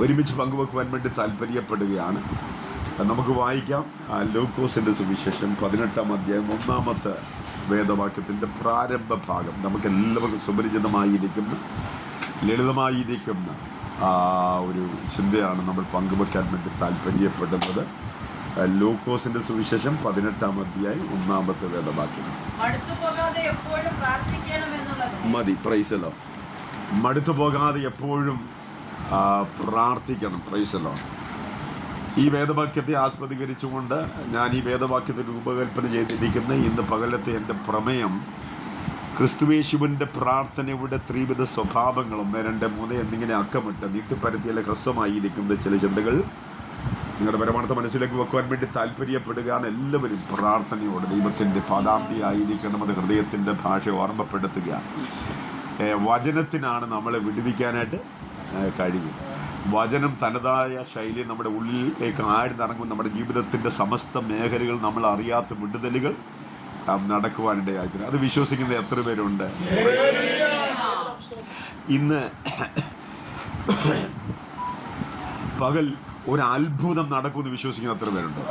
ഒരുമിച്ച് പങ്കുവെക്കുവാൻ വേണ്ടി താല്പര്യപ്പെടുകയാണ്. നമുക്ക് വായിക്കാം. ലൂക്കോസിൻ്റെ സുവിശേഷം 18-ാം അധ്യായം 1-ാമത്തെ വേദവാക്യത്തിൻ്റെ പ്രാരംഭ ഭാഗം. നമുക്കെല്ലാവർക്കും സുപരിചിതമായിരിക്കുന്ന ലളിതമായിരിക്കുന്ന ഒരു ചിന്തയാണ് നമ്മൾ പങ്കുവെക്കാൻ വേണ്ടി താല്പര്യപ്പെടുന്നത്. ലൂക്കോസിൻ്റെ സുവിശേഷം 18-ാം അധ്യായം 1-ാമത്തെ വേദവാക്യം. മതി, പ്രൈസലോ. മടുത്തു പോകാതെ എപ്പോഴും പ്രാർത്ഥിക്കണം. പ്രൈസലോ. ഈ വേദവാക്യത്തെ ആസ്പദീകരിച്ചുകൊണ്ട് ഞാൻ ഈ വേദവാക്യത്തെ രൂപകൽപ്പന ചെയ്തിരിക്കുന്ന ഇന്ന് പകലത്തെ എൻ്റെ പ്രമേയം ക്രിസ്തുയേശുവിൻ്റെ പ്രാർത്ഥനയുടെ ത്രിവിധ സ്വഭാവങ്ങൾ 1, 2, 3 എന്നിങ്ങനെ അക്കമിട്ട് നീട്ടിപ്പരത്തിയുള്ള ഹ്രസ്വമായിരിക്കുന്ന ചില ചിന്തകൾ നിങ്ങളുടെ പരമാർത്ഥ മനസ്സിലേക്ക് വെക്കുവാൻ വേണ്ടി താല്പര്യപ്പെടുകയാണ്. എല്ലാവരും പ്രാർത്ഥനയോടെ ദൈവത്തിൻ്റെ പാദാന്തിയായിരിക്കണം. അത് ഹൃദയത്തിൻ്റെ ഭാഷ ഓർമ്മപ്പെടുത്തുകയാണ്. വചനത്തിനാണ് നമ്മളെ വിടുവിക്കാനായിട്ട് കഴിയും. വചനം തനതായ ശൈലി നമ്മുടെ ഉള്ളിലേക്ക് ആഴ്ന്നിറങ്ങും. നമ്മുടെ ജീവിതത്തിൻ്റെ സമസ്ത മേഖലകൾ നമ്മൾ അറിയാത്ത വിടുതലുകൾ നടക്കുവാനിടയായിട്ടുണ്ട്. അത് വിശ്വസിക്കുന്ന എത്ര പേരുണ്ട്? ഇന്ന് പകൽ ഒരു അത്ഭുതം നടക്കുമെന്ന് വിശ്വസിക്കുന്ന എത്ര പേരുണ്ട്?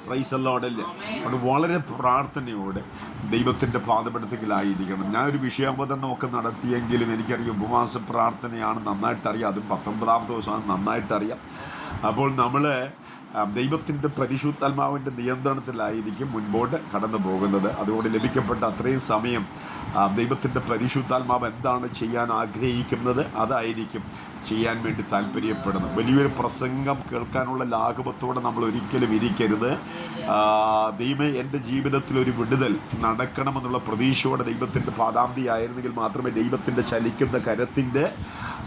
പ്രൈസ് അല്ലാഹ്. അത് വളരെ പ്രാർത്ഥനയോടെ ദൈവത്തിൻ്റെ പാദപീഠത്തിലായിരിക്കണം. ഞാനൊരു വിഷയാവതരണമൊക്കെ നടത്തിയെങ്കിലും എനിക്കറിയാം ഉപവാസ പ്രാർത്ഥനയാണ് നന്നായിട്ടറിയാം. അതും 19-ാമത്തെ ദിവസമാണ് നന്നായിട്ടറിയാം. അപ്പോൾ നമ്മൾ ദൈവത്തിൻ്റെ പരിശുദ്ധാത്മാവിൻ്റെ നിയന്ത്രണത്തിലായിരിക്കും മുൻപോട്ട് കടന്നു പോകുന്നത്. അതുകൊണ്ട് ലഭിക്കപ്പെട്ട അത്രയും സമയം ദൈവത്തിൻ്റെ പരിശുദ്ധാത്മാവ് എന്താണ് ചെയ്യാൻ ആഗ്രഹിക്കുന്നത് അതായിരിക്കും ചെയ്യാൻ വേണ്ടി താല്പര്യപ്പെടുന്നത്. വലിയൊരു പ്രസംഗം കേൾക്കാനുള്ള ലാഘവത്തോടെ നമ്മൾ ഒരിക്കലും ഇരിക്കരുത്. ദൈവമേ എൻ്റെ ജീവിതത്തിൽ ഒരു വിടുതൽ നടക്കണമെന്നുള്ള പ്രതീക്ഷയോടെ ദൈവത്തിൻ്റെ പാദാന്തിയായിരുന്നെങ്കിൽ മാത്രമേ ദൈവത്തിൻ്റെ ചലിക്കുന്ന കരത്തിൻ്റെ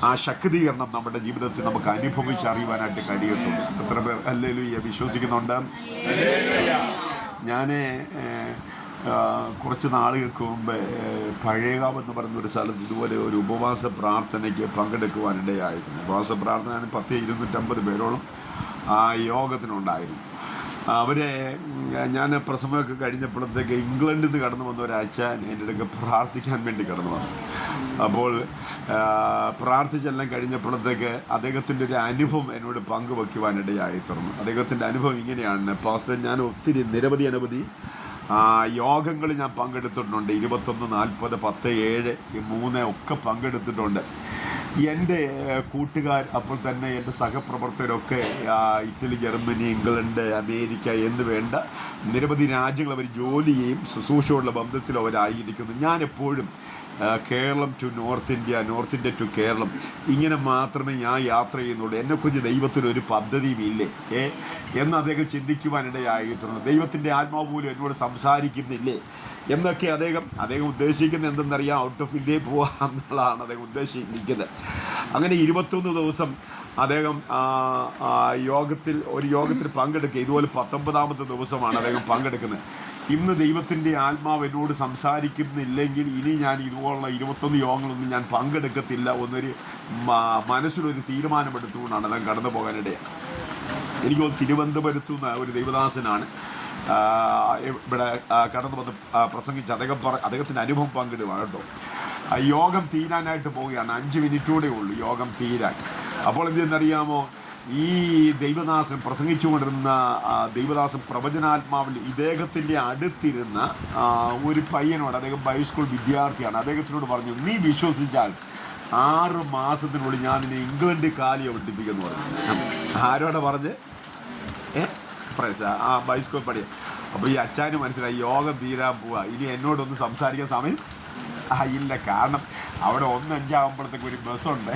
ആ ശക്തീകരണം നമ്മുടെ ജീവിതത്തിൽ നമുക്ക് അനുഭവിച്ചറിയുവാനായിട്ട് കഴിയത്തുള്ളൂ. എത്ര പേർ ഹല്ലേലൂയ വിശ്വസിക്കുന്നുണ്ട്? ഞാൻ കുറച്ച് നാളുകൾക്ക് മുമ്പ് പഴയകാവ് എന്ന് പറയുന്നൊരു സ്ഥലത്ത് ഇതുപോലെ ഒരു ഉപവാസ പ്രാർത്ഥനയ്ക്ക് പങ്കെടുക്കുവാനിടയായിരുന്നു. ഉപവാസ പ്രാർത്ഥന 250 പേരോളം ആ യോഗത്തിനുണ്ടായിരുന്നു. അവരെ ഞാൻ പ്രസംഗമൊക്കെ കഴിഞ്ഞപ്പോഴത്തേക്ക് ഇംഗ്ലണ്ടിൽ നിന്ന് കടന്നു വന്ന ഒരാഴ്ചൻ എൻ്റെ അടുക്ക് പ്രാർത്ഥിക്കാൻ വേണ്ടി കടന്നു വന്നു. അപ്പോൾ പ്രാർത്ഥിച്ചെല്ലാം കഴിഞ്ഞപ്പോഴത്തേക്ക് അദ്ദേഹത്തിൻ്റെ ഒരു അനുഭവം എന്നോട് പങ്കുവയ്ക്കുവാനിടയായി തീർന്നു. അദ്ദേഹത്തിൻ്റെ അനുഭവം ഇങ്ങനെയാണ്: പാസ്റ്റർ, ഞാൻ നിരവധി യോഗങ്ങൾ ഞാൻ പങ്കെടുത്തിട്ടുണ്ട്. 21, 40, 10, 7, 3 ഒക്കെ പങ്കെടുത്തിട്ടുണ്ട്. എൻ്റെ കൂട്ടുകാർ, അപ്പോൾ തന്നെ എൻ്റെ സഹപ്രവർത്തകരൊക്കെ ഇറ്റലി, ജർമ്മനി, ഇംഗ്ലണ്ട്, അമേരിക്ക എന്ന് വേണ്ട നിരവധി രാജ്യങ്ങൾ അവർ ജോലിയെയും ശുശ്രൂഷയുള്ള ബന്ധത്തിലും അവരായിരിക്കുന്നു. ഞാനെപ്പോഴും Keralam to north India, north India to Keralam, ഇങ്ങനെ മാത്രമേ ഞാൻ യാത്ര ചെയ്യുന്നുള്ളൂ. എന്നെക്കുറിച്ച് ദൈവത്തിനൊരു പദ്ധതിയും ഇല്ലേ എന്ന് അദ്ദേഹം ചിന്തിക്കുവാനിടയായിട്ടുണ്ട്. ദൈവത്തിൻ്റെ ആത്മാവ് പോലും എന്നോട് സംസാരിക്കുന്നില്ലേ എന്നൊക്കെ അദ്ദേഹം ഉദ്ദേശിക്കുന്നത് എന്തെന്നറിയാം, ഔട്ട് ഓഫ് ഇന്ത്യയിൽ പോകാം എന്നുള്ളതാണ് അദ്ദേഹം ഉദ്ദേശിക്കുന്നത്. അങ്ങനെ 21 ദിവസം അദ്ദേഹം ഒരു യോഗത്തിൽ പങ്കെടുക്കുക. ഇതുപോലെ 19-ാമത്തെ ദിവസമാണ് അദ്ദേഹം പങ്കെടുക്കുന്നത്. ഇന്ന് ദൈവത്തിൻ്റെ ആത്മാവ് എന്നോട് സംസാരിക്കുന്നില്ലെങ്കിൽ ഇനി ഞാൻ ഇതുപോലുള്ള 21 യോഗങ്ങളൊന്നും ഞാൻ പങ്കെടുക്കത്തില്ല എന്നൊരു മനസ്സിലൊരു തീരുമാനമെടുത്തുകൊണ്ടാണ് അദ്ദേഹം കടന്നു പോകാനിടയാണ്. എനിക്ക് തിരുവനന്തപുരത്തുനിന്ന് ഒരു ദൈവദാസനാണ് ഇവിടെ കടന്നു വന്ന് പ്രസംഗിച്ച് അദ്ദേഹത്തിൻ്റെ അനുഭവം പങ്കിടുകയാണ് കേട്ടോ. യോഗം തീരാനായിട്ട് പോവുകയാണ്. 5 മിനിറ്റൂടെ ഉള്ളൂ യോഗം തീരാൻ. അപ്പോൾ എന്തെന്നറിയാമോ, ഈ ദൈവദാസൻ പ്രസംഗിച്ചുകൊണ്ടിരുന്ന ദൈവദാസൻ പ്രവചനാത്മാവിൽ ഇദ്ദേഹത്തിൻ്റെ അടുത്തിരുന്ന ഒരു പയ്യനോട്, അദ്ദേഹം ബൈസ്കൂൾ വിദ്യാർത്ഥിയാണ്, അദ്ദേഹത്തിനോട് പറഞ്ഞു, നീ വിശ്വസിച്ചാൽ 6 മാസത്തിനുള്ളിൽ ഞാൻ നിന്നെ ഇംഗ്ലണ്ട് കാലി ഒട്ടിപ്പിക്കുമെന്ന് പറഞ്ഞു. ആരോടെ പറഞ്ഞ്? ബൈസ്കൂൾ പഠിയ. അപ്പോൾ ഈ അച്ചാന് മനസ്സിലായി യോഗം തീരാൻ പോവുക, ഇനി എന്നോടൊന്ന് സംസാരിക്കാൻ സമയം ഇല്ല. കാരണം അവിടെ 1:05 ആകുമ്പോഴത്തേക്ക് ഒരു ബസ്സുണ്ട്.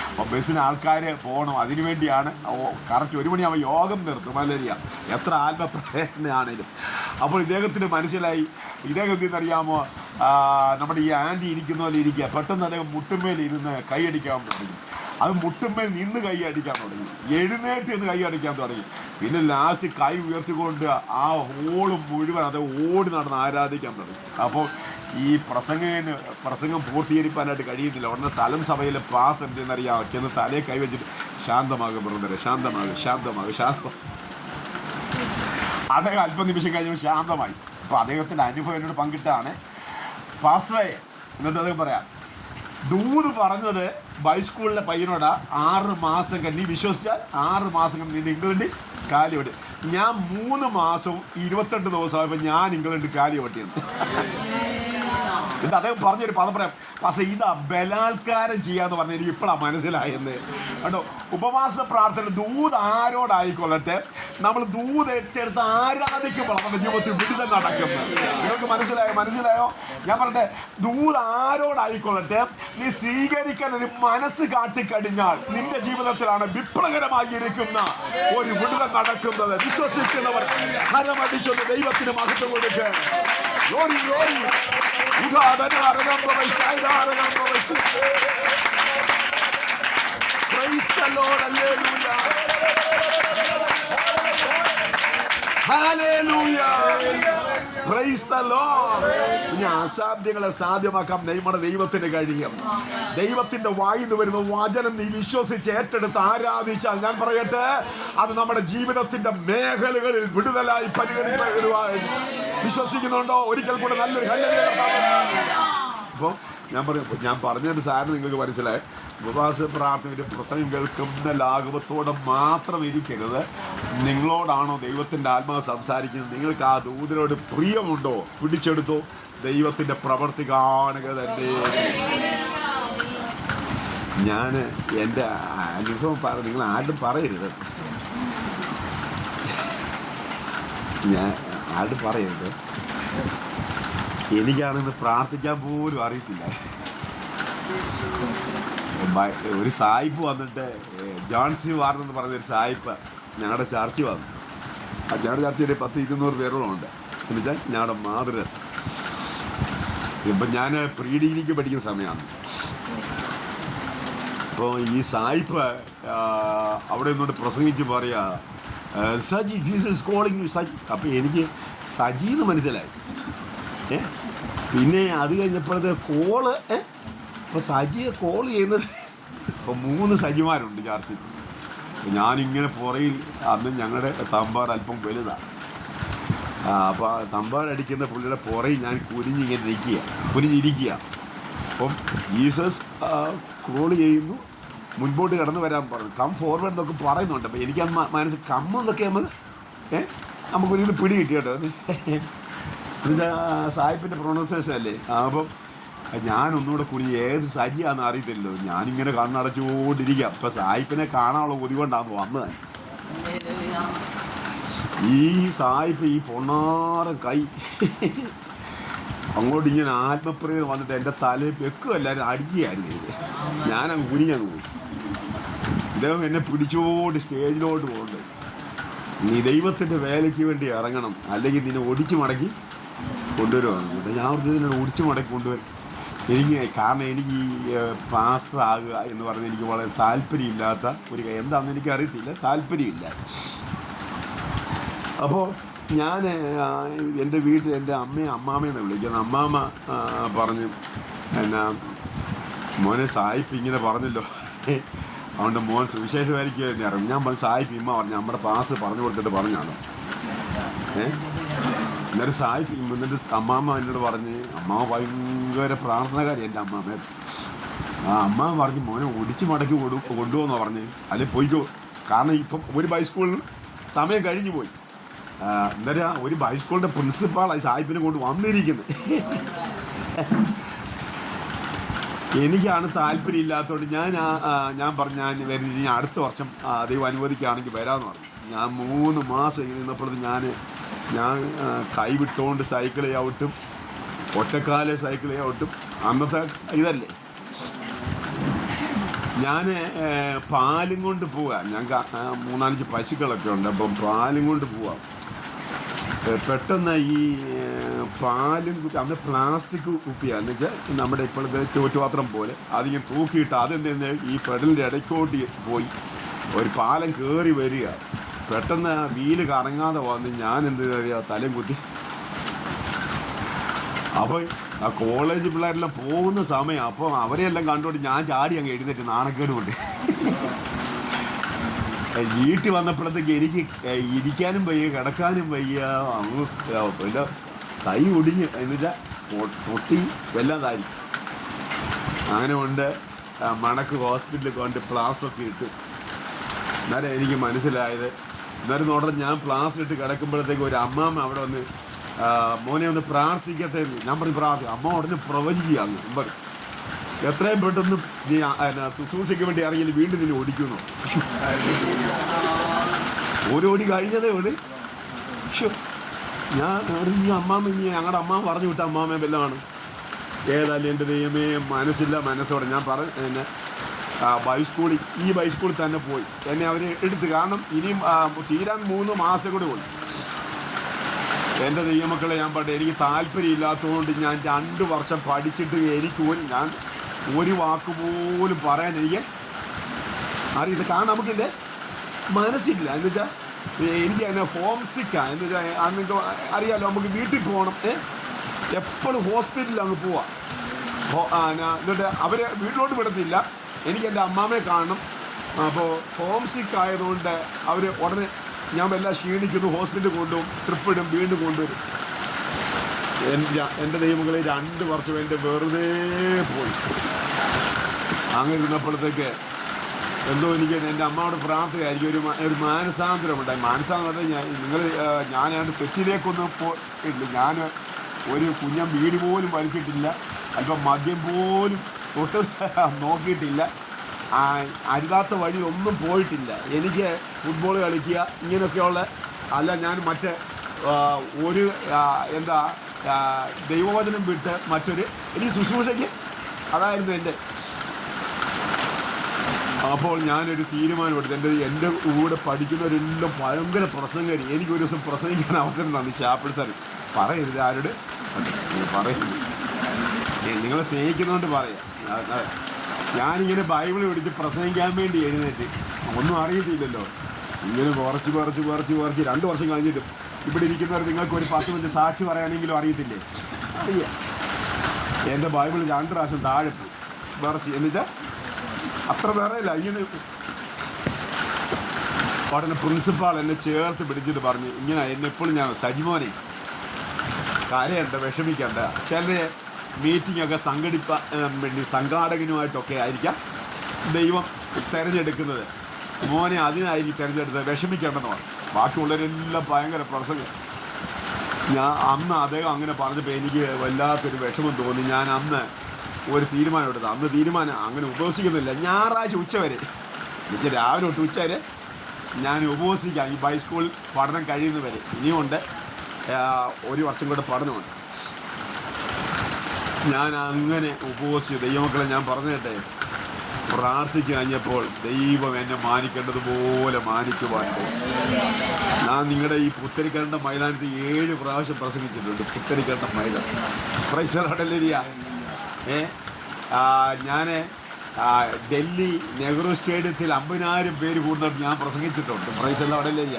അപ്പോൾ ബസ്സിന് ആൾക്കാർ പോകണം. അതിനു വേണ്ടിയാണ് കറക്റ്റ് 1 മണിയാകുമ്പോൾ യോഗം നിർത്തും. മലേറിയ എത്ര ആത്മപ്രേരണയാണേലും. അപ്പോൾ ഇദ്ദേഹത്തിന് മനസ്സിലായി. ഇദ്ദേഹം എന്തെന്നറിയാമോ, നമ്മുടെ ഈ ആൻറ്റി ഇരിക്കുന്ന പോലെ ഇരിക്കുക. പെട്ടെന്ന് അദ്ദേഹം മുട്ടുമേലിരുന്ന് കൈയടിക്കാൻ തുടങ്ങി. അത് മുട്ടുമേൽ നിന്ന് കൈ അടിക്കാൻ തുടങ്ങി. എഴുന്നേറ്റ് നിന്ന് കൈ അടിക്കാൻ തുടങ്ങി. പിന്നെ ലാസ്റ്റ് കൈ ഉയർത്തിക്കൊണ്ട് ആ ഹോള് മുഴുവൻ അത് ഓടി നടന്ന് ആരാധിക്കാൻ തുടങ്ങി. അപ്പോൾ ഈ പ്രസംഗം പൂർത്തീകരിക്കാനായിട്ട് കഴിയുന്നില്ല. ഉടനെ സ്ഥലം സഭയിലെ പാസ് എന്തെന്നറിയാം, ചെന്ന് തലയെ കൈവച്ചിട്ട് ശാന്തമാകും ബ്രദറെ, ശാന്തമാകും. അദ്ദേഹം അല്പനിമിഷം കഴിഞ്ഞപ്പോൾ ശാന്തമായി. അപ്പോൾ അദ്ദേഹത്തിൻ്റെ അനുഭവം എന്നോട് പങ്കിട്ടാണ് പാസ്റ്ററെ എന്നിട്ട് അദ്ദേഹം പറയാം, ദൂത് പറഞ്ഞത് ബൈസ്കൂളിലെ പയ്യനോടാ, 6 മാസം കഴിഞ്ഞ്, നീ വിശ്വസിച്ചാൽ 6 മാസം കഴിഞ്ഞ് നീ ഇംഗ്ലണ്ടിൽ കാലി വെട്ടി. ഞാൻ 3 മാസവും 28 ദിവസമായപ്പോൾ ഞാൻ ഇംഗ്ലണ്ടിൽ കാലി വെട്ടിയത്. എന്നിട്ട് അദ്ദേഹം പറഞ്ഞൊരു പദം പറയാം, പക്ഷേ ഇതാ ബലാത്കാരം ചെയ്യാന്ന് പറഞ്ഞാൽ എനിക്ക് ഇപ്പോഴാണ് മനസ്സിലായെന്ന് കേട്ടോ. ഉപവാസ പ്രാർത്ഥന ദൂത് ആരോടായിക്കൊള്ളട്ടെ, നമ്മൾ ദൂത് ഏറ്റെടുത്ത് ആരാധിക്കുമ്പോൾ നമ്മുടെ ജീവിതത്തിൽ വിടുതൽ നടക്കുന്നത്. നിങ്ങൾക്ക് മനസ്സിലായോ? ഞാൻ പറഞ്ഞെ, ദൂത് ആരോടായിക്കൊള്ളട്ടെ, നീ സ്വീകരിക്കാൻ ഒരു മനസ്സ് കാട്ടിക്കഴിഞ്ഞാൽ നിന്റെ ജീവിതത്തിലാണ് വിപ്ലവകരമായിരിക്കുന്ന ഒരു വിടുതൽ നടക്കുന്നത്. വിശ്വസിക്കുന്നവർ കരമടിച്ചൊന്ന് ദൈവത്തിന് മഹത്വം കൊടുക്കുക. Praise the Lord, hallelujah. Hallelujah. Praise the Lord. ഇനി അസാധ്യങ്ങളെ സാധ്യമാക്കാം നമ്മുടെ ദൈവത്തിന് കഴിയും. ദൈവത്തിന്റെ വായിൽ നിന്ന് വരുന്ന വചനം നീ വിശ്വസിച്ച് ഏറ്റെടുത്ത് ആരാധിച്ചാൽ, ഞാൻ പറയട്ടെ, അത് നമ്മുടെ ജീവിതത്തിന്റെ മേഖലകളിൽ വിടുതലായി പരിഗണിക്കപ്പെടുവാൻ വിശ്വസിക്കുന്നുണ്ടോ? ഒരിക്കൽ കൂടെ നല്ലൊരു അപ്പോൾ ഞാൻ പറഞ്ഞതിൻ്റെ സാറിന് നിങ്ങൾക്ക് മനസ്സിലായി. ഉപവാസ പ്രാർത്ഥനയുടെ പ്രസംഗം കേൾക്കുന്ന ലാഘവത്തോടെ മാത്രം ഇരിക്കരുത്. നിങ്ങളോടാണോ ദൈവത്തിൻ്റെ ആത്മാവ് സംസാരിക്കുന്നത്? നിങ്ങൾക്ക് ആ ദൂതനോട് പ്രിയമുണ്ടോ? പിടിച്ചെടുത്തോ, ദൈവത്തിൻ്റെ പ്രവൃത്തി കാണുക തന്നെ. ഞാൻ എൻ്റെ അനുഭവം നിങ്ങൾ ആരും പറയരുത്, എനിക്കാണെന്ന് പ്രാർത്ഥിക്കാൻ പോലും അറിയത്തില്ല. ഒരു സായിപ്പ് വന്നിട്ട്, ജോൺസി വാർഡ് എന്ന് പറഞ്ഞൊരു സായിപ്പ് ഞങ്ങളുടെ ചർച്ച് വന്നു. ഞങ്ങളുടെ ചർച്ചയിൽ 100-200 പേരോളം ഉണ്ട്. എന്നുവെച്ചാൽ ഞങ്ങളുടെ മാതൃ. ഇപ്പം ഞാൻ പ്രീ ഡിഗ്രിക്ക് പഠിക്കുന്ന സമയമാണ്. അപ്പോൾ ഈ സായിപ്പ് അവിടെ നിന്നോട് പ്രസംഗിച്ച് പറയാ, Saji, Jesus calling you Saji. അപ്പോൾ എനിക്ക് സജി എന്ന് മനസ്സിലായി. പിന്നെ അത് കഴിഞ്ഞപ്പോഴത്തെ കോള്, അപ്പോൾ സജിയെ കോൾ ചെയ്യുന്നത്, ഇപ്പോൾ 3 സജിമാരുണ്ട് ചർച്ചിൽ. ഞാനിങ്ങനെ പുറയിൽ, അന്ന് ഞങ്ങളുടെ തമ്പാർ അല്പം വലുതാണ്. അപ്പോൾ തമ്പാരടിക്കുന്ന പുള്ളിയുടെ പുറയിൽ ഞാൻ കുനിഞ്ഞിരിക്കുക. അപ്പം ജീസസ് കോൾ ചെയ്യുന്നു, മുൻപോട്ട് കടന്നു വരാൻ പറഞ്ഞു, കം ഫോർവേഡ് എന്നൊക്കെ പറയുന്നുണ്ട്. അപ്പോൾ എനിക്ക് മനസ്സിൽ കമ്മെന്നൊക്കെ നമുക്കൊരിത് പിടി കിട്ടി കേട്ടോ. ഇതിൻ്റെ സായിപ്പിൻ്റെ പ്രൊണൗൺസിയേഷൻ അല്ലേ. അപ്പം ഞാനൊന്നുകൂടെ കുനിഞ്ഞ് ഏത് സജിയാണെന്ന് അറിയത്തില്ലല്ലോ. ഞാനിങ്ങനെ കണ്ണടച്ചുകൊണ്ടിരിക്കാം. അപ്പം സായിപ്പിനെ കാണാനുള്ള കൊതികൊണ്ടാണ് വന്നത്. ഈ സായിപ്പ് ഈ പൊണ്ണാറൻ കൈ അങ്ങോട്ട് ഇങ്ങനെ ആത്മപ്രേത വന്നിട്ട് എൻ്റെ തലയിൽ വെക്കും, എല്ലാവരും അടിക്കുകയായിരുന്നു. ഞാനങ്ങ് കുനിഞ്ഞങ്ങ് പോയി. ഇദ്ദേഹം എന്നെ പിടിച്ചുകൊണ്ട് സ്റ്റേജിലോട്ട് പോകുന്നുണ്ട്. നീ ദൈവത്തിൻ്റെ വേലയ്ക്ക് വേണ്ടി ഇറങ്ങണം, അല്ലെങ്കിൽ നിന്നെ ഒടിച്ചു മടക്കി കൊണ്ടുവരുവാണ്. ഞാൻ ഇതിനെ ഒടിച്ചു മടക്കി കൊണ്ടുവരും. കാരണം എനിക്ക് ഈ പാസ്റ്റർ ആകുക എന്ന് പറഞ്ഞാൽ എനിക്ക് വളരെ താല്പര്യമില്ലാത്ത ഒരു, എന്താണെന്ന് എനിക്കറിയത്തില്ല, താല്പര്യമില്ല. അപ്പോൾ ഞാൻ എൻ്റെ വീട്ടിൽ എൻ്റെ അമ്മാമ്മയെന്ന് വിളിക്കുന്നത്. അമ്മാമ്മ പറഞ്ഞു, എന്നാ മോനെ സായിപ്പ് ഇങ്ങനെ പറഞ്ഞല്ലോ, അതുകൊണ്ട് മോൻ സുവിശേഷമായിരിക്കും എന്ന് ഇറങ്ങും. ഞാൻ പറഞ്ഞു, സായിപ്പ് ഇമ്മ പറഞ്ഞു, നമ്മുടെ പാസ് പറഞ്ഞു കൊടുത്തിട്ട് പറഞ്ഞാണ്. എന്നിട്ട് സായിപ്പ് എന്നിട്ട് അമ്മാമ്മ എന്നോട് പറഞ്ഞ്, അമ്മാമ്മ ഭയങ്കര പ്രാർത്ഥനകാരി എൻ്റെ അമ്മാമ്മ. അമ്മാമ്മ പറഞ്ഞു, മോനെ ഒടിച്ചു മടക്കി കൊണ്ടുപോകുന്ന പറഞ്ഞ്, അല്ലെങ്കിൽ പോയിക്കോ. കാരണം ഇപ്പം ഒരു ബൈസ്കൂളിൽ സമയം കഴിഞ്ഞു പോയി. എന്നിട്ട് ഒരു ബൈസ്കൂളിൻ്റെ പ്രിൻസിപ്പാളായി സായിപ്പിനെ കൊണ്ട് വന്നിരിക്കുന്നത്. എനിക്കാണ് താല്പര്യമില്ലാത്തതുകൊണ്ട് ഞാൻ പറഞ്ഞു, ഞാൻ വരുന്നത് ഇനി അടുത്ത വർഷം ദൈവം അനുവദിക്കുകയാണെങ്കിൽ വരാമെന്ന് പറഞ്ഞു. ഞാൻ 3 മാസം ഇങ്ങനെ നിന്നപ്പോഴത്തെ ഞാൻ കൈവിട്ടുകൊണ്ട് സൈക്കിൾ ചവിട്ടും, ഒറ്റക്കാലെ സൈക്കിൾ ചവിട്ടും. അന്നത്തെ ഇതല്ലേ. ഞാൻ പാലും കൊണ്ട് പോവാം. ഞങ്ങൾക്ക് 3-5 പശുക്കളൊക്കെ ഉണ്ട്. അപ്പം പാലും കൊണ്ട് പോവാം. പെട്ടെന്ന് ഈ പാലും അന്ന് പ്ലാസ്റ്റിക് കുപ്പിയാണ്, എന്ന് വെച്ചാൽ നമ്മുടെ ഇപ്പോഴത്തെ ചോറ്റുപാത്രം പോലെ അതിങ്ങനെ തൂക്കിയിട്ട് അതെന്തെന്ന് ഈ പെടലിൻ്റെ ഇടയ്ക്കോട്ട് പോയി ഒരു പാലം കയറി വരിക. പെട്ടെന്ന് വീല് കറങ്ങാതെ വന്ന് ഞാൻ എന്ത് ചെയ്യുക, തലയും കുത്തി. അപ്പോൾ ആ കോളേജ് പിള്ളേരെല്ലാം പോകുന്ന സമയം. അപ്പോൾ അവരെയെല്ലാം കണ്ടുകൊണ്ട് ഞാൻ ചാടി അങ്ങ് എഴുന്നേറ്റ് നാണക്കേട് കൊണ്ട്. വീട്ടിൽ വന്നപ്പോഴത്തേക്ക് എനിക്ക് ഇരിക്കാനും വയ്യ, കിടക്കാനും വയ്യ. അങ്ങ് പിന്നെ കൈ ഒടിഞ്ഞ്, എന്നുവെച്ചാൽ പൊട്ടി വല്ലാതായി. അങ്ങനെ കൊണ്ട് മണക്ക് ഹോസ്പിറ്റലിൽ കൊണ്ട് പ്ലാസ്റ്ററൊക്കെ ഇട്ടു. എന്നാലും എനിക്ക് മനസ്സിലായത്, എന്നാലും നോട്ടം ഞാൻ പ്ലാസ്റ്റർ ഇട്ട് കിടക്കുമ്പോഴത്തേക്ക് ഒരു അമ്മാമ്മ അവിടെ വന്ന് മോനെ ഒന്ന് പ്രാർത്ഥിക്കട്ടെ. ഞാൻ പറയും പ്രാർത്ഥിക്കും. അമ്മ ഉടനെ പ്രവചിക്കുകയാണ്. പറയും എത്രയും പെട്ടെന്ന് നീ ശുശ്രൂഷയ്ക്ക് വേണ്ടി ഇറങ്ങിയാൽ വീണ്ടും നിന്നെ ഓടിക്കുന്നു. ഓടി കഴിഞ്ഞതേ ഉള്ളു. ഞാൻ ഈ അമ്മാമ്മ ഇനി ഞങ്ങളുടെ അമ്മാമ്മ പറഞ്ഞു വിട്ട അമ്മാമ്മ വല്ലതാണ്. ഏതായാലും എൻ്റെ ദൈവമേ മനസ്സില്ല മനസ്സോടെ ഞാൻ എന്നെ ഈ ബൈസ്കൂളിൽ തന്നെ പോയി എന്നെ അവർ എടുത്ത്. കാരണം ഇനിയും തീരാൻ 3 മാസം കൂടെ ഉള്ളു. എൻ്റെ ദൈവമക്കളെ ഞാൻ പറഞ്ഞു, എനിക്ക് താല്പര്യമില്ലാത്തതുകൊണ്ട് ഞാൻ 2 വർഷം പഠിച്ചിട്ട് ഞാൻ ഒരു വാക്ക് പോലും പറയാൻ അറിയില്ല. കാരണം നമുക്കില്ലേ മനസ്സില്ല. എന്ന് വെച്ചാൽ എനിക്ക് തന്നെ ഹോം സിക്കാണ്. എന്ന് വെച്ചാൽ അന്നൊക്കെ അറിയാമല്ലോ, നമുക്ക് വീട്ടിൽ പോകണം. എപ്പോഴും ഹോസ്പിറ്റലിൽ അങ്ങ് പോവാം. എന്നിട്ട് അവരെ വീട്ടിലോട്ട് വിടത്തില്ല. എനിക്ക് എൻ്റെ അമ്മാമ്മയെ കാണണം. അപ്പോൾ ഹോം സിക്ക് ആയതുകൊണ്ട് അവർ ഉടനെ ഞാൻ എല്ലാം ക്ഷീണിക്കുന്നു, ഹോസ്പിറ്റലിൽ കൊണ്ടുപോകും, ട്രിപ്പിടും, വീണ്ടും കൊണ്ടുവരും. എൻ്റെ ദൈവങ്ങളെ 2 വർഷം എൻ്റെ വെറുതെ പോയി. അങ്ങനെ ഇരുന്നപ്പോഴത്തേക്ക് എന്തോ എനിക്ക് എൻ്റെ അമ്മയോട് പ്രാർത്ഥനയായിരിക്കും, ഒരു മാനസാന്തരം ഉണ്ടായി. മാനസാന്തരം ഞാനാണ്ട് തെറ്റിലേക്കൊന്നും പോയിട്ടില്ല. ഞാൻ ഒരു കുഞ്ഞൻ വീട് പോലും വലിച്ചിട്ടില്ല, അല്പം മദ്യം പോലും തൊട്ട് നോക്കിയിട്ടില്ല, അരുതാത്ത വഴി ഒന്നും പോയിട്ടില്ല. എനിക്ക് ഫുട്ബോൾ കളിക്കുക ഇങ്ങനെയൊക്കെയുള്ള അല്ല. ഞാൻ മറ്റേ ഒരു ദൈവവചനം വിട്ട് മറ്റൊരു എനിക്ക് ശുശ്രൂഷയ്ക്ക് അതായിരുന്നു എൻ്റെ. അപ്പോൾ ഞാനൊരു തീരുമാനമെടുത്തു. എൻ്റെ കൂടെ പഠിക്കുന്നവരെല്ലാം ഭയങ്കര പ്രസംഗരി. എനിക്കൊരു ദിവസം പ്രസംഗിക്കാൻ അവസരം തന്നു. ചാപ്പിൾ സാർ പറയരുത്, ആരോട് പറയരുത്, നിങ്ങളെ സ്നേഹിക്കുന്നതുകൊണ്ട് പറയാം. ഞാനിങ്ങനെ ബൈബിൾ പിടിച്ച് പ്രസംഗിക്കാൻ വേണ്ടി എഴുന്നേറ്റ്, ഒന്നും അറിയത്തില്ലല്ലോ. ഇങ്ങനെ കുറച്ച് 2 വർഷം കഴിഞ്ഞിട്ടും ഇവിടെ ഇരിക്കുന്നവർ നിങ്ങൾക്ക് ഒരു 10 മിനിറ്റ് സാക്ഷി പറയാനെങ്കിലും അറിയത്തില്ലേ? അറിയാം. എൻ്റെ ബൈബിൾ 2 പ്രാവശ്യം താഴെ പോയി വിറച്ച്. എന്നിട്ട് അത്ര വേറെ ഇല്ല. ഇങ്ങനെ ഉടനെ പ്രിൻസിപ്പാൾ എന്നെ ചേർത്ത് പിടിച്ചിട്ട് പറഞ്ഞു, ഇങ്ങനെ എന്നെപ്പോഴും ഞാൻ സജിമോനെ കരയണ്ട, വിഷമിക്കണ്ട. ചില മീറ്റിങ്ങൊക്കെ സംഘടിപ്പാൻ വേണ്ടി സംഘാടകനുമായിട്ടൊക്കെ ആയിരിക്കാം ദൈവം തിരഞ്ഞെടുക്കുന്നത്. മോനെ അതിനായിരിക്കും തിരഞ്ഞെടുത്തത്, വിഷമിക്കേണ്ടെന്ന് പറഞ്ഞു. ബാക്കിയുള്ളവരെല്ലാം ഭയങ്കര പ്രസംഗം. അന്ന് അദ്ദേഹം അങ്ങനെ പറഞ്ഞപ്പോൾ എനിക്ക് വല്ലാത്തൊരു വിഷമം തോന്നി. ഞാൻ അന്ന് ഒരു തീരുമാനം എടുത്തു. അന്ന് തീരുമാനം അങ്ങനെ ഉപവസിക്കുന്നില്ല. ഞായറാഴ്ച ഉച്ചവരെ, എനിക്ക് രാവിലെ തൊട്ട് ഉച്ചവരെ ഞാൻ ഉപവസിക്കാം. ഈ ഹൈസ്കൂൾ പഠനം കഴിയുന്നവരെ. ഇനിയുണ്ട് 1 വർഷം കൂടെ പഠനമുണ്ട്. ഞാൻ അങ്ങനെ ഉപവസിച്ചു. ദൈവമക്കളെ ഞാൻ പറഞ്ഞേട്ടെ, പ്രാർത്ഥിച്ചു കഴിഞ്ഞപ്പോൾ ദൈവം എന്നെ മാനിക്കേണ്ടതുപോലെ മാനിക്കുവാൻ. ഞാൻ നിങ്ങളുടെ ഈ പുത്തരിക്കണ്ട മൈതാനത്ത് 7 പ്രാവശ്യം പ്രസംഗിച്ചിട്ടുണ്ട്. പുത്തരിക്കണ്ട മൈതാനം പ്രൈസറടലിയ. ഞാൻ ഡൽഹി നെഹ്റു സ്റ്റേഡിയത്തിൽ 50,000 പേര് കൂടുന്നത് ഞാൻ പ്രസംഗിച്ചിട്ടുണ്ട്. പ്രൈസറടലിയ.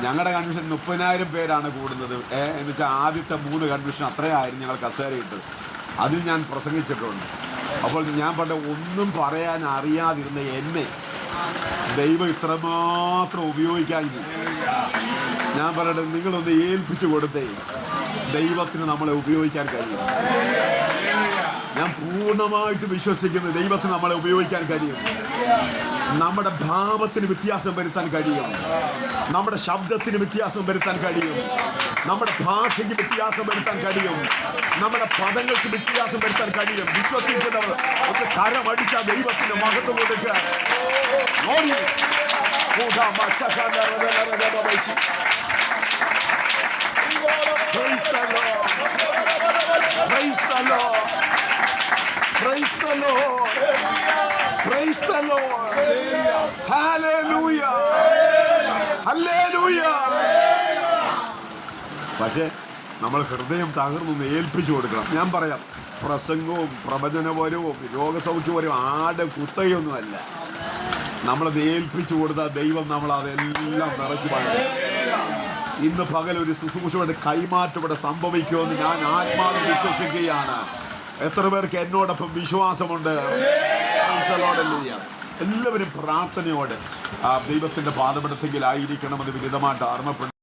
ഞങ്ങളുടെ കൺവെൻഷൻ 30,000 പേരാണ് കൂടുന്നത്. എന്ന് വെച്ചാൽ ആദ്യത്തെ 3 കൺവെൻഷൻ അത്രയായിരുന്നു ഞങ്ങൾ കസേരയിട്ട്. അതിൽ ഞാൻ പ്രസംഗിച്ചിട്ടുണ്ട്. അപ്പോൾ ഞാൻ ഒന്നും പറയാൻ അറിയാതിരുന്ന എന്നെ ദൈവം ഇത്രമാത്രം ഉപയോഗിക്കാൻ. ഞാൻ പറയട്ടെ, നിങ്ങളൊന്ന് ഏൽപ്പിച്ചു കൊടുത്തേ ദൈവത്തിന് നമ്മളെ ഉപയോഗിക്കാൻ കഴിയും. ഞാൻ പൂർണ്ണമായിട്ട് വിശ്വസിക്കുന്നു ദൈവത്തിന് നമ്മളെ ഉപയോഗിക്കാൻ കഴിയും. നമ്മുടെ ഭാവത്തിന് വ്യത്യാസം വരുത്താൻ കഴിയും, നമ്മുടെ ശബ്ദത്തിന് വ്യത്യാസം വരുത്താൻ കഴിയും, നമ്മുടെ ഭാഷയ്ക്ക് വ്യത്യാസം വരുത്താൻ കഴിയും, നമ്മുടെ പദങ്ങൾക്ക് വ്യത്യാസം വരുത്താൻ കഴിയും. വിശ്വസിക്കുന്നവർ ഒന്ന് കരമടിച്ച ദൈവത്തിന് മഹത്വം കൊടുക്കുക. Praise the Lord. Praise the Lord. Praise the Lord. Praise the Lord. Hallelujah. Hallelujah. പക്ഷേ നമ്മൾ ഹൃദയം തകർന്നൊന്ന് ഏൽപ്പിച്ചു കൊടുക്കണം. ഞാൻ പറയാം, പ്രസംഗവും പ്രവചനപരവും രോഗസൗഖ്യപരവും ആടെ കുത്തകയൊന്നുമല്ല. നമ്മളത് ഏൽപ്പിച്ചു കൊടുത്താൽ ദൈവം നമ്മളതെല്ലാം നിറച്ചു പാടും. ഇന്ന് പകൽ ഒരു ശുശ്രൂഷയുടെ കൈമാറ്റം ഇവിടെ സംഭവിക്കുമെന്ന് ഞാൻ ആത്മാവിൽ വിശ്വസിക്കുകയാണ്. എത്ര പേർക്ക് എന്നോടൊപ്പം വിശ്വാസമുണ്ട്? എല്ലാവരും പ്രാർത്ഥനയോടെ ദൈവത്തിൻ്റെ പാദപീഠത്തിലായിരിക്കണമെന്ന് വിനിതമായിട്ട് ഓർമ്മപ്പെടുന്നു.